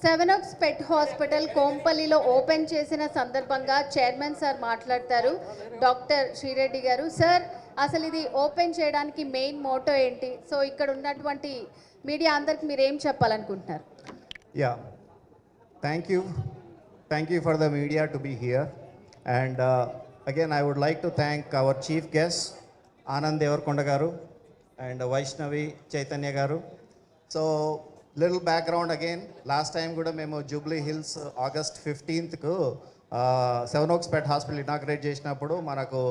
Seven Oaks Pet hospital కోంపల్లిలో open చేసిన సందర్భంగా chairman sir మాట్లాడతారు. డాక్టర్ శ్రీరెడ్డి గారు, సార్ అసలు ఇది ఓపెన్ చేయడానికి మెయిన్ మోటో ఏంటి? సో ఇక్కడ ఉన్నటువంటి మీడియా అందరికి మీరు ఏం చెప్పాలనుకుంటున్నారు? Yeah, thank you for the media to be here. And again, I would like to thank our chief guests, Anand Devarkonda garu and Vaishnavi Chaitanya garu. So, little background again. Last time kuda memo Jubilee Hills August 15th ku Seven Oaks Pet Hospital inaugurate చేసినప్పుడు మనకు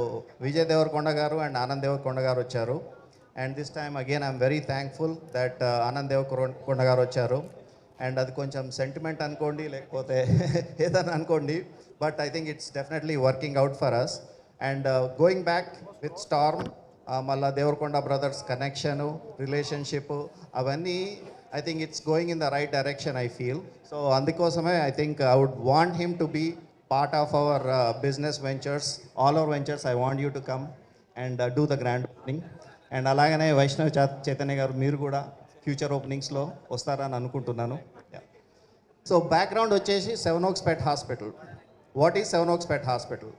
విజయ్ దేవరకొండ గారు and Anand Devarakonda గారు వచ్చారు. And this time again I'm very thankful that Anand Devarakonda గారు వచ్చారు. And అది కొంచెం sentiment అనుకోండి లేకపోతే ఏదైనా అనుకోండి, but I think it's definitely working out for us. And going back with Storm, మళ్ళా దేవరకొండ బ్రదర్స్ కనెక్షను, రిలేషన్షిప్, అవన్నీ I think it's going in the right direction I feel. So అందుకోసమే I think I would want him to be part of our business ventures, all our ventures. I want you to come and do the grand opening. And అలాగనే వైష్ణవ్ చైతన్య గారు మీరు కూడా future ఓపెనింగ్స్లో వస్తారని అనుకుంటున్నాను. So background వచ్చేసి Seven Oaks Pet Hospital. What is Seven Oaks Pet Hospital?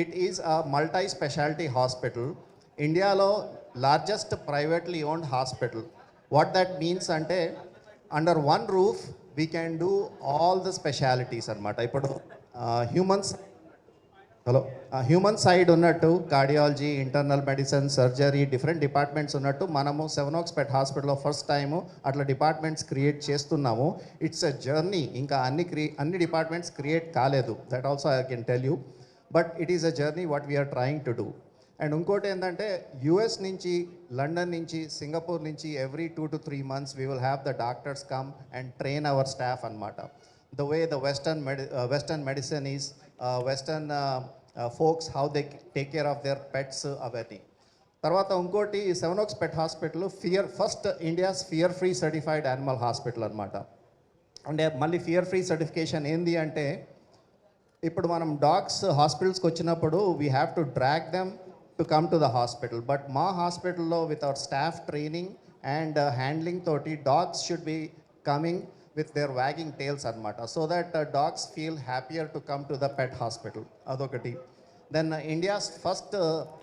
It is a multi speciality hospital, ఇండియాలో largest privately owned hospital. What that means అంటే under one roof we can do all the specialities అనమాట. ఇప్పుడు human side ఉన్నట్టు cardiology, internal medicine, surgery, different departments ఉన్నట్టు మనము Seven Oaks Pet హాస్పిటల్లో first time అట్లా departments create చేస్తున్నాము. It's a journey. ఇంకా అన్ని డిపార్ట్మెంట్స్ క్రియేట్ కాలేదు, that also I can tell you. But it is a journey what we are trying to do. And ఇంకోటి ఏంటంటే యుఎస్ నుంచి, లండన్ నుంచి, సింగపూర్ నుంచి every 2 to 3 months we will have the doctors come and train our staff అనమాట. The way the western medicine is, western folks how they take care of their pets అవన్నీ. తర్వాత ఇంకోటి Seven Oaks Pet Hospital first India's fear free certified animal hospital అనమాట. అంటే మళ్ళీ fear free certification ఏంది అంటే, ఇప్పుడు మనం డాగ్స్ హాస్పిటల్స్కి వచ్చినప్పుడు we have to drag them to come to the hospital. But మా హాస్పిటల్లో with our staff training and handling తోటి dogs should be coming with their wagging tails అనమాట. So that dogs feel happier to come to the pet hospital. అదొకటి. Then India's first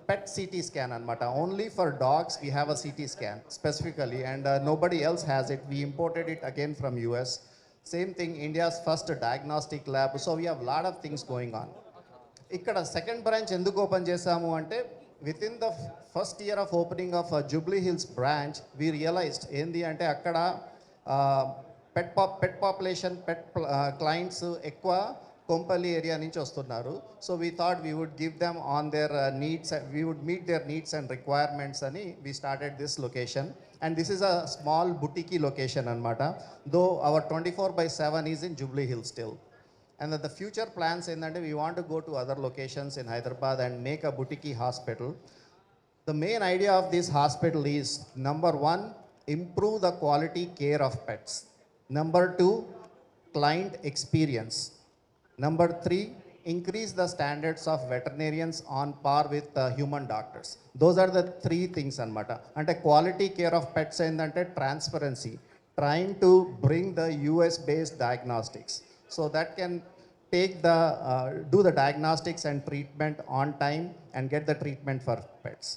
pet CT scan అనమాట. Only for dogs we have a CT scan specifically, and nobody else has it. We imported it again from US. Same thing, India's first diagnostic lab. So we have lot of things going on. ఇక్కడ second branch ఎందుకు open చేశాము అంటే, with in the first year of opening of Jubilee Hills branch we realised ఏంది అంటే, అక్కడ పెట్ population, clients ఎక్కువ Kompally area నుంచి వస్తున్నారు. So we thought we would give them on their needs, we would meet their needs and requirements అని we started this location. And this is a small boutique location అనమాట. Though our 24/7 is in Jubilee Hill still. And the future plans ఏంటంటే, we want to go to other locations in Hyderabad and make a boutique hospital. The main idea of this hospital is, number 1, improve the quality care of pets. Number 2, client experience. Number 3, increase the standards of veterinarians on par with human doctors. Those are the 3 things anamata. Ante quality care of pets endante transparency, trying to bring the US based diagnostics so that can take the do the diagnostics and treatment on time and get the treatment for pets.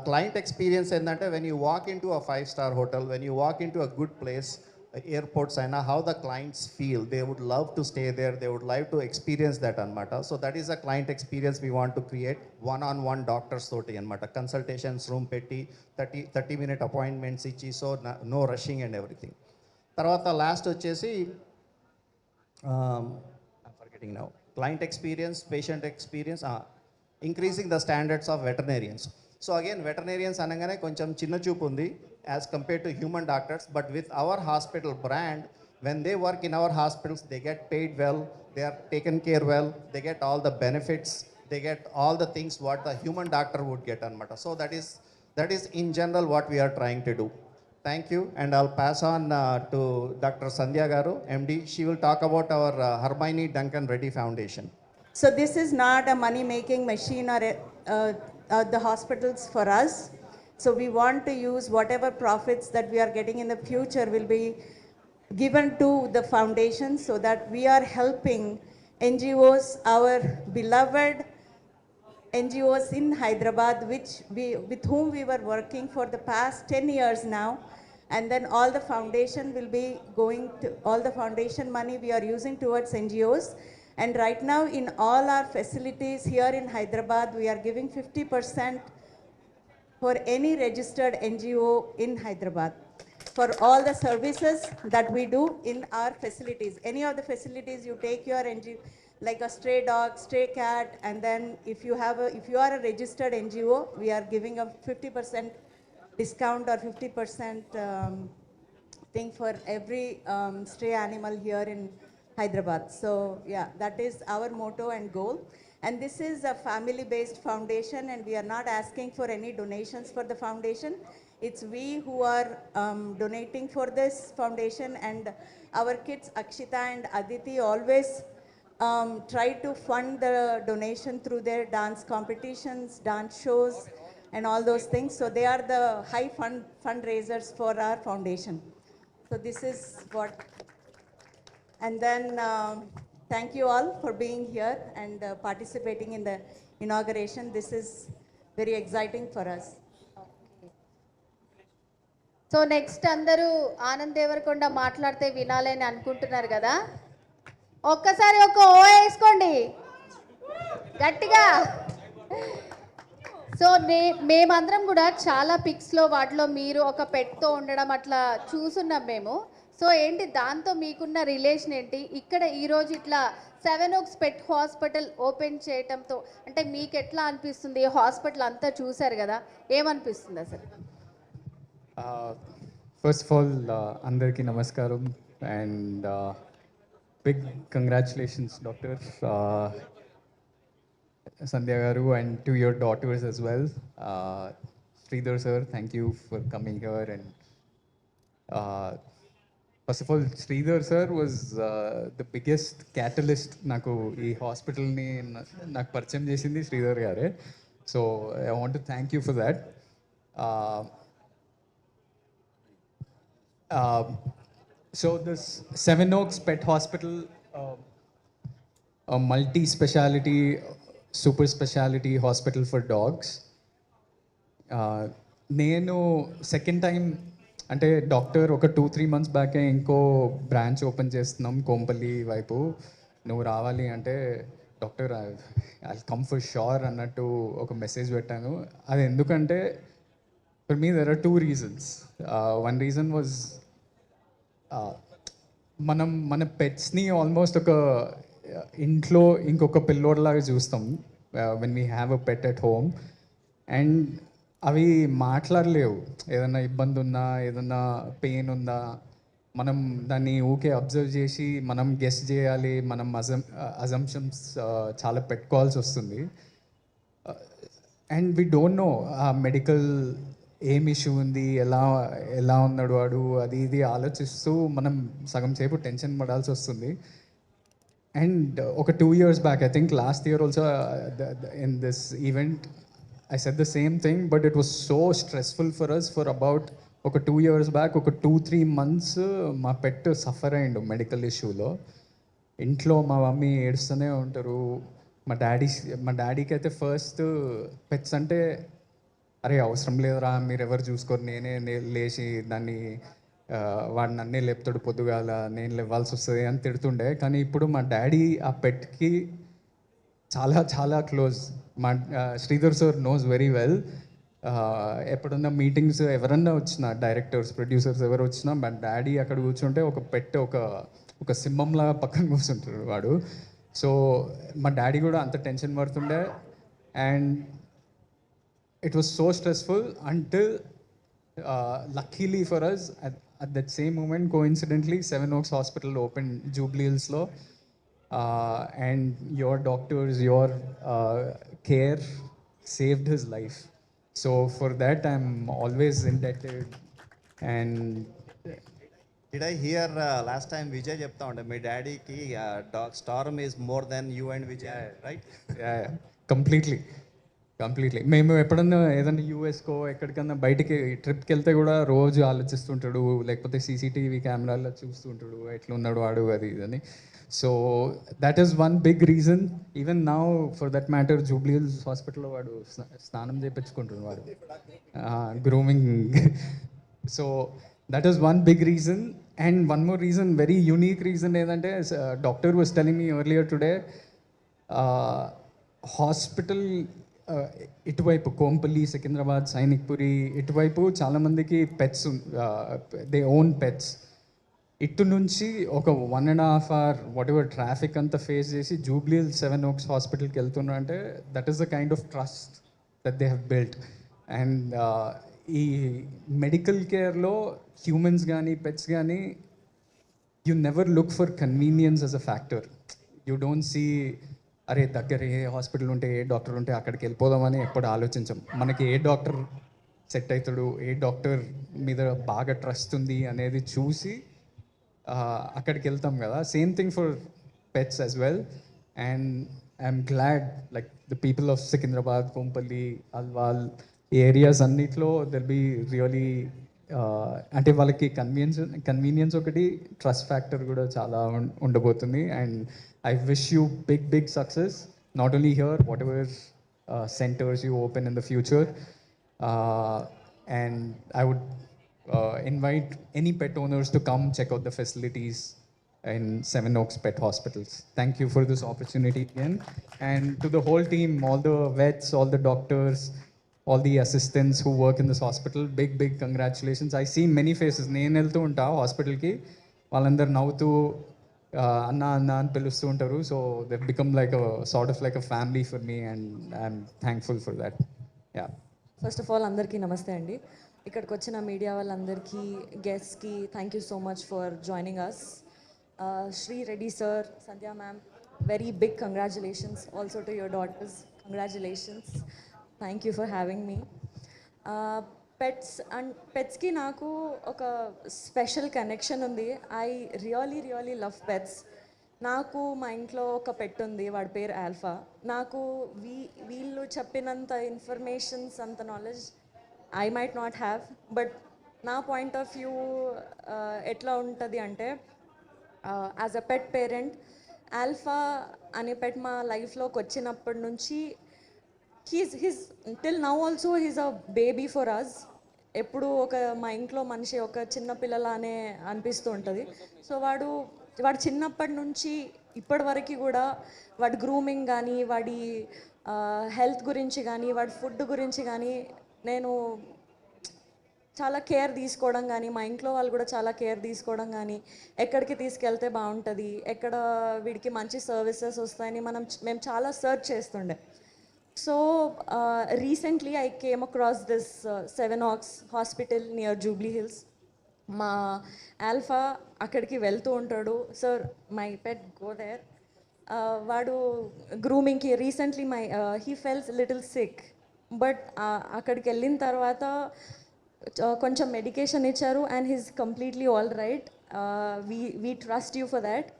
Client experience endante, when you walk into a 5-star hotel, when you walk into a good place, airports, and how the clients feel, they would love to stay there, they would like to experience that anamata. So that is a client experience we want to create. One-on-one doctors toti anamata, consultations room petti 30-minute appointments ichi, so no rushing and everything. Tarvata last vachesi I'm forgetting now, client experience, patient experience, increasing the standards of veterinarians. So again, veterinarians anagane koncham chinna చూపు ఉంది as compared to human doctors, but with our hospital brand, when they work in our hospitals, they get paid well, they are taken care well, they get all the benefits, they get all the things what the human doctor would get anamata. So that is in general what we are trying to do. Thank you, and I'll pass on to Dr. Sandhya garu, MD. She will talk about our Hermione Duncan Reddy Foundation. So this is not a money making machine or the hospitals for us. So we want to use whatever profits that we are getting in the future will be given to the foundation so that we are helping NGOs, our beloved NGOs in Hyderabad, with whom we were working for the past 10 years now. And then all the foundation will be going to, all the foundation money we are using towards NGOs. And right now in all our facilities here in Hyderabad, we are giving 50% for any registered NGO in Hyderabad for all the services that we do in our facilities. Any of the facilities you take your NGO, like a stray dog, stray cat, and then if you are a registered NGO, we are giving a 50% discount or 50% thing for every stray animal here in Hyderabad. So yeah, that is our motto and goal. And this is a family-based foundation, and we are not asking for any donations for the foundation. It's we who are donating for this foundation, and our kids Akshita and Aditi always try to fund the donation through their dance competitions, dance shows, and all those things. So they are the high fundraisers for our foundation. So this is what, and then thank you all for being here and participating in the inauguration. This is very exciting for us. So next అందరూ ఆనంద్ దేవరకొండ మాట్లాడితే వినాలని అనుకుంటున్నారు కదా, ఒక్కసారి ఒక ఓ వేసుకోండి గట్టిగా. So మేమందరం కూడా చాలా పిక్స్లో వాటిలో మీరు ఒక పెట్తో ఉండడం అట్లా చూసున్నాం మేము. సో ఏంటి దాంతో మీకున్న రిలేషన్ ఏంటి, ఇక్కడ ఈరోజు ఇట్లా 7 Oaks పెట్ హాస్పిటల్ ఓపెన్ చేయటంతో అంటే మీకు ఎట్లా అనిపిస్తుంది? హాస్పిటల్ అంతా చూశారు కదా, ఏమనిపిస్తుంది అసలు? ఫస్ట్ ఆఫ్ ఆల్ అందరికీ నమస్కారం అండ్ బిగ్ కంగ్రాచులేషన్స్ డాక్టర్ సంధ్య గారు and to your daughters as well. Sridhar sir, thank you for coming here and first of all Sridhar sir was the biggest catalyst నాకు ఈ హాస్పిటల్ని నాకు పరిచయం చేసింది శ్రీధర్ గారే. So I want to thank you for that. So this 7 Oaks Pet Hospital, a multi-speciality, super speciality hospital for dogs. నేను second time అంటే doctor ఒక 2-3 months బ్యాకే ఇంకో బ్రాంచ్ ఓపెన్ చేస్తున్నాం కోంపల్లి వైపు, నువ్వు రావాలి అంటే doctor I come for sure అన్నట్టు ఒక మెసేజ్ పెట్టాను. అది ఎందుకంటే for me there are two reasons. One reason was మన పెట్స్ని ఆల్మోస్ట్ ఒక ఇంట్లో ఇంకొక పిల్లోడ్లాగా చూస్తాం when we have a pet at home. And అవి మాట్లాడలేవు, ఏదన్నా ఇబ్బంది ఉన్నా ఏదన్నా పెయిన్ ఉందా మనం దాన్ని ఊకే అబ్జర్వ్ చేసి మనం గెస్ చేయాలి, మనం అజంప్షన్స్ చాలా పెట్టుకోవాల్సి వస్తుంది. అండ్ వీ డోంట్ నో ఆ మెడికల్ ఏం ఇష్యూ ఉంది, ఎలా ఉన్నాడు వాడు, అది ఇది ఆలోచిస్తూ మనం సగం సేపు టెన్షన్ పడాల్సి వస్తుంది. అండ్ ఒక 2 years back, I think last year also in this event I said the same thing, but it was so stressful for us for about ఒక 2 years బ్యాక్. ఒక 2-3 months మా పెట్ సఫర్ అయ్యిండు మెడికల్ ఇష్యూలో. ఇంట్లో మా మమ్మీ ఏడుస్తూనే ఉంటారు, మా డాడీకి అయితే ఫస్ట్ పెట్స్ అంటే అరే అవసరం లేదురా మీరు ఎవరు చూసుకోరు, నేనే లేచి దాన్ని వాడు నన్నే లేపుతాడు పొద్దుగాల, నేను లేవాల్సి వస్తుంది అని తిడుతుండే. కానీ ఇప్పుడు మా డాడీ ఆ పెట్కి చాలా చాలా క్లోజ్. మా Sridhar sir knows very well. ఎప్పుడన్నా మీటింగ్స్ ఎవరన్నా వచ్చినా, డైరెక్టర్స్ ప్రొడ్యూసర్స్ ఎవరు వచ్చినా మా డాడీ అక్కడ కూర్చుంటే ఒక పెట్ ఒక సింహంలాగా పక్కన కూర్చుంటాడు వాడు. సో మా డాడీ కూడా అంత టెన్షన్ పడుతుండే. And it was so stressful until luckily for us at that same moment coincidentally 7 Oaks Hospital opened Jubilee Hills lo, and your doctors, your care saved his life. So for that I'm always indebted. And Did I hear last time Vijay చెప్తా ఉండే మీ డాడీకి dog Storm is more than you and Vijay, right? yeah, completely. Completely. మేము ఎప్పుడన్నా ఏదన్నా యూఎస్కో ఎక్కడికన్నా బయటికి ట్రిప్కి వెళ్తే కూడా రోజు ఆలోచిస్తుంటాడు, లేకపోతే సీసీటీవీ కెమెరాల్లో చూస్తుంటాడు ఎట్లున్నాడు వాడు అది ఇదని. So that is one big reason. Even now for that matter Jubilee Hills హాస్పిటల్లో వాడు స్నానం చేయించుకుంటున్నాడు వాడు, grooming. So that is one big reason. And one more reason, very unique reason ఏంటంటే, doctor was telling me earlier today, hospital ఇటువైపు కోంపల్లి, సికింద్రాబాద్, సైనిక్పురి ఇటువైపు చాలామందికి pets, they own pets. ఇటు నుంచి ఒక 1.5 hour వాట్ ఎవర్ ట్రాఫిక్ అంతా ఫేస్ చేసి జూబ్లీ హిల్స్ 7 Oaks హాస్పిటల్కి వెళ్తున్నా అంటే that is the kind of trust that they have built. And ఈ మెడికల్ కేర్లో హ్యూమన్స్ కానీ పెట్స్ కానీ, you never look for convenience as a factor. You don't see అరే దగ్గర ఏ హాస్పిటల్ ఉంటే, ఏ డాక్టర్ ఉంటే అక్కడికి వెళ్ళిపోదామని ఎప్పుడు ఆలోచించం. మనకి ఏ డాక్టర్ సెట్ అవుతాడు, ఏ డాక్టర్ మీద బాగా ట్రస్ట్ ఉంది అనేది చూసి అక్కడికి వెళ్తాం కదా. Same thing for pets as well. And I'm glad like the people of Secunderabad, Kompally, Alwal ఈ ఏరియాస్ అన్నిట్లో దెల్ బీ రియలీ, అంటే వాళ్ళకి కన్వీనియన్స్ ఒకటి, ట్రస్ట్ ఫ్యాక్టర్ కూడా చాలా ఉండబోతుంది. And I wish you big success, not only here, whatever centers you open in the future. And I would invite any pet owners to come check out the facilities in 7 Oaks Pet Hospitals. Thank you for this opportunity again. And to the whole team, all the vets, all the doctors, all the assistants who work in this hospital, big congratulations. I see many faces. నేను వెళ్తూ ఉంటా హాస్పిటల్కి, వాళ్ళందరూ నవ్వుతూ అన్న అన్న అని పిలుస్తూ ఉంటారు. So they become like sort of like a family for me, and I'm thankful for that. Yeah, first of all అందరికీ నమస్తే అండి. ఇక్కడికి వచ్చిన మీడియా వాళ్ళందరికీ, గెస్ట్కి thank you so much for joining us. Shri Reddy sir, Sandhya ma'am, very big congratulations. Also to your daughters, congratulations. Thank you for having me. పెట్స్కి నాకు ఒక స్పెషల్ కనెక్షన్ ఉంది. I really love pets. నాకు మా ఇంట్లో ఒక పెట్ ఉంది, వాడి పేరు ఆల్ఫా. నాకు వీళ్ళు చెప్పినంత ఇన్ఫర్మేషన్స్, అంత knowledge I might not have, but నా పాయింట్ ఆఫ్ వ్యూ ఎట్లా ఉంటుంది అంటే, as a pet parent, Alpha అనే పెట్ మా లైఫ్లోకి వచ్చినప్పటి నుంచి he's till now also he's a baby for us. ఎప్పుడు మా ఇంట్లో మనిషి ఒక చిన్న పిల్లలానే అనిపిస్తూ ఉంటుంది. సో వాడు చిన్నప్పటి నుంచి ఇప్పటి వరకు కూడా వాడి గ్రూమింగ్ కానీ, వాడి హెల్త్ గురించి కానీ, వాడి ఫుడ్ గురించి కానీ నేను చాలా కేర్ తీసుకోవడం కానీ, మా ఇంట్లో వాళ్ళు కూడా చాలా కేర్ తీసుకోవడం కానీ, ఎక్కడికి తీసుకెళ్తే బాగుంటుంది, ఎక్కడ వీడికి మంచి సర్వీసెస్ వస్తాయని మేము చాలా సర్చ్ చేస్తుండే. So recently I came across this 7 Oaks hospital near Jubilee Hills. మా ఆల్ఫా అక్కడికి వెళ్తూ ఉంటాడు. Sir my pet go there. వాడు గ్రూమింగ్కి recently he fells little sick, but అక్కడికి వెళ్ళిన తర్వాత కొంచెం మెడికేషన్ ఇచ్చారు and he's completely all right. We trust you for that.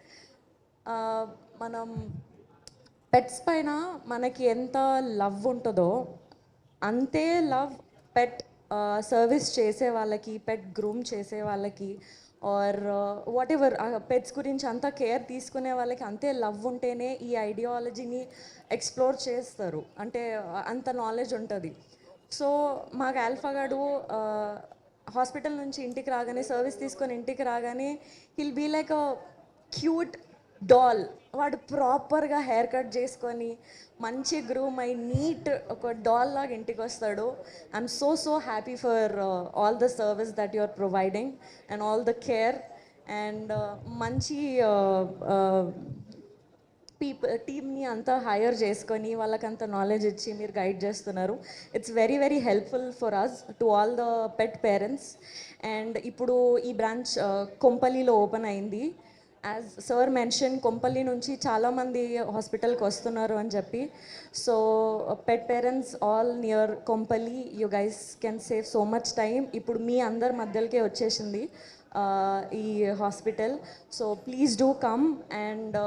మనం పెట్స్ పైన మనకి ఎంత లవ్ ఉంటుందో అంతే లవ్ పెట్ సర్వీస్ చేసే వాళ్ళకి, పెట్ గ్రూమ్ చేసే వాళ్ళకి, ఆర్ వాట్ ఎవర్ పెట్స్ గురించి అంతా కేర్ తీసుకునే వాళ్ళకి అంతే లవ్ ఉంటేనే ఈ ఐడియాలజీని ఎక్స్ప్లోర్ చేస్తారు, అంటే అంత నాలెడ్జ్ ఉంటుంది. సో మాకు ఆల్ఫా గాడు హాస్పిటల్ నుంచి ఇంటికి రాగానే, సర్వీస్ తీసుకొని ఇంటికి రాగానే, he'll be like a cute doll. వాడు ప్రాపర్గా హెయిర్ కట్ చేసుకొని మంచి గ్రూమ్ అయి నీట్ ఒక డాల్ లాగా ఇంటికి వస్తాడు. I'm so happy for all the service that you are providing and all the care. And మంచి టీమ్ని అంతా హైర్ చేసుకొని వాళ్ళకంత నాలెడ్జ్ ఇచ్చి మీరు గైడ్ చేస్తున్నారు. It's very helpful for us to all the pet parents. And ఇప్పుడు ఈ బ్రాంచ్ కొంపల్లిలో ఓపెన్ అయింది. యాజ్ సార్ మెన్షన్, కొంపల్లి నుంచి చాలామంది హాస్పిటల్కి వస్తున్నారు అని చెప్పి. So pet parents all near Kompally, you guys can save so much time. ఇప్పుడు మీ అందరి మధ్యలోకే వచ్చేసింది ఈ hospital. So please do come and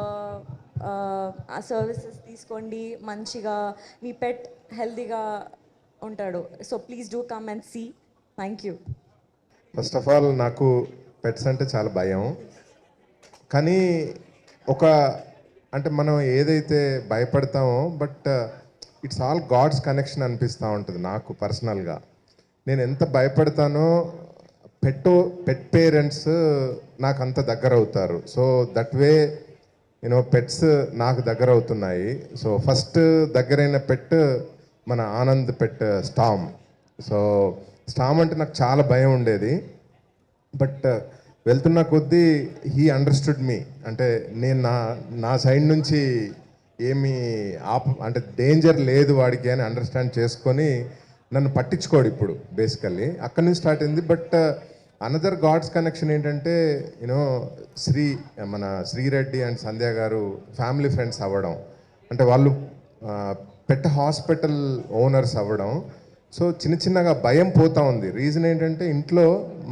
ఆ సర్వీసెస్ తీసుకోండి, మంచిగా మీ పెట్ హెల్తీగా ఉంటాడు. So please do come and see. Thank you. First of all నాకు పెట్స్ అంటే చాలా భయం. కానీ ఒక అంటే మనం ఏదైతే భయపడతామో but it's all God's connection అనిపిస్తూ ఉంటుంది నాకు పర్సనల్గా. నేను ఎంత భయపడతానో పెట్ పేరెంట్స్ నాకు అంత దగ్గర అవుతారు. సో దట్ వే పెట్స్ నాకు దగ్గర అవుతున్నాయి. సో ఫస్ట్ దగ్గరైన పెట్ మన ఆనంద్ పెట్ స్టామ్. సో స్టామ్ అంటే నాకు చాలా భయం ఉండేది. బట్ వెళ్తున్న కొద్దీ హీ అండర్స్టూడ్ మీ. అంటే నేను నా సైడ్ నుంచి ఏమీ అంటే డేంజర్ లేదు వాడికి అని అండర్స్టాండ్ చేసుకొని నన్ను పట్టించుకోడు ఇప్పుడు బేసికల్లీ. అక్కడి నుంచి స్టార్ట్ అయింది. బట్ అనదర్ గాడ్స్ కనెక్షన్ ఏంటంటే మన శ్రీరెడ్డి అండ్ సంధ్య గారు ఫ్యామిలీ ఫ్రెండ్స్ అవ్వడం, అంటే వాళ్ళు పెట్ హాస్పిటల్ ఓనర్స్ అవ్వడం. సో చిన్నగా భయం పోతా ఉంది. రీజన్ ఏంటంటే ఇంట్లో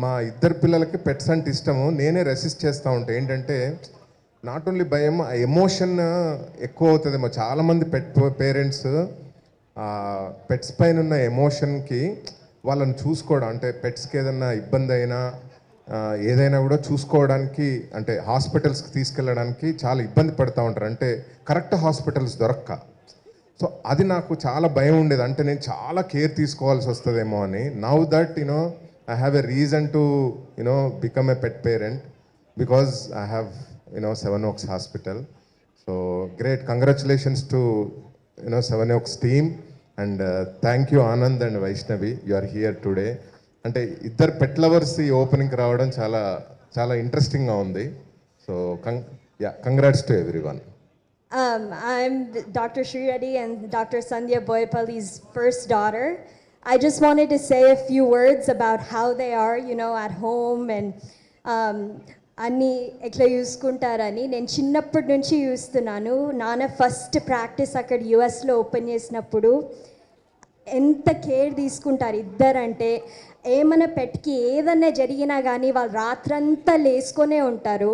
మా ఇద్దరు పిల్లలకి పెట్స్ అంటే ఇష్టము, నేనే రెసిస్ట్ చేస్తూ ఉంటాను. ఏంటంటే నాట్ ఓన్లీ భయం, ఆ ఎమోషన్ ఎక్కువ అవుతుందేమో. చాలామంది పెట్ పేరెంట్స్ పెట్స్ పైన ఉన్న ఎమోషన్కి వాళ్ళని చూసుకోవడం, అంటే పెట్స్కి ఏదైనా ఇబ్బంది అయినా ఏదైనా కూడా చూసుకోవడానికి, అంటే హాస్పిటల్స్కి తీసుకెళ్ళడానికి చాలా ఇబ్బంది పడుతూ ఉంటారు, అంటే కరెక్ట్ హాస్పిటల్స్ దొరక్క. సో అది నాకు చాలా భయం ఉండేది, అంటే నేను చాలా కేర్ తీసుకోవాల్సి వస్తుందేమో అని. Now that I have a reason to become a pet parent because I have Seven Oaks Hospital. So great, congratulations to Seven Oaks team, and thank you Anand and Vaishnavi, you are here today. అంటే ఇద్దరు pet lovers ఈ ఓపెనింగ్కి రావడం చాలా చాలా ఇంట్రెస్టింగ్గా ఉంది. So congrats to everyone. I'm Dr. Sri Reddy and Dr. Sandhya Boyapalli's first daughter. I just wanted to say a few words about how they are, at home and అన్నీ ఎట్లా చూసుకుంటారని. నేను చిన్నప్పటి నుంచి చూస్తున్నాను. నాన్న ఫస్ట్ ప్రాక్టీస్ అక్కడ యుఎస్లో open చేసినప్పుడు ఎంత కేర్ తీసుకుంటారు ఇద్దరంటే. ఏమైనా పెట్కి ఏదన్నా జరిగినా కానీ వాళ్ళు రాత్రంతా లేసుకొనే ఉంటారు.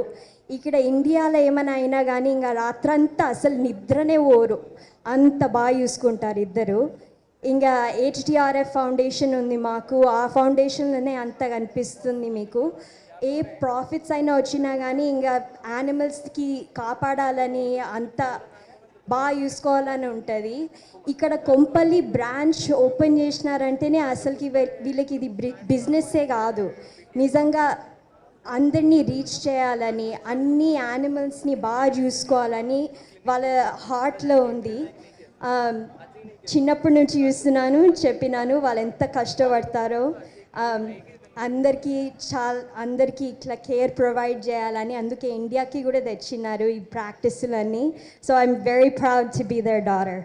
ఇక్కడ ఇండియాలో ఏమైనా అయినా కానీ ఇంకా రాత్రంతా అసలు నిద్రనే పోరు, అంత బాగా చూసుకుంటారు ఇద్దరు. ఇంకా HTRF ఫౌండేషన్ ఉంది మాకు, ఆ ఫౌండేషన్లోనే అంత కనిపిస్తుంది మీకు. ఏ ప్రాఫిట్స్ అయినా వచ్చినా కానీ ఇంకా యానిమల్స్కి కాపాడాలని అంత బాగా చూసుకోవాలని ఉంటుంది. ఇక్కడ కొంపల్లి బ్రాంచ్ ఓపెన్ చేసినారంటేనే అసలుకి వీళ్ళకి ఇది బిజినెస్సే కాదు, నిజంగా అందరినీ రీచ్ చేయాలని, అన్ని యానిమల్స్ని బాగా చూసుకోవాలని వాళ్ళ హార్ట్లో ఉంది. చిన్నప్పటి నుంచి చూస్తున్నాను, చెప్పినాను వాళ్ళు ఎంత కష్టపడతారో. అందరికీ ఇట్లా కేర్ ప్రొవైడ్ చేయాలని, అందుకే ఇండియాకి కూడా తెచ్చినారు ఈ ప్రాక్టీసులన్నీ. So I'm very proud to be their daughter.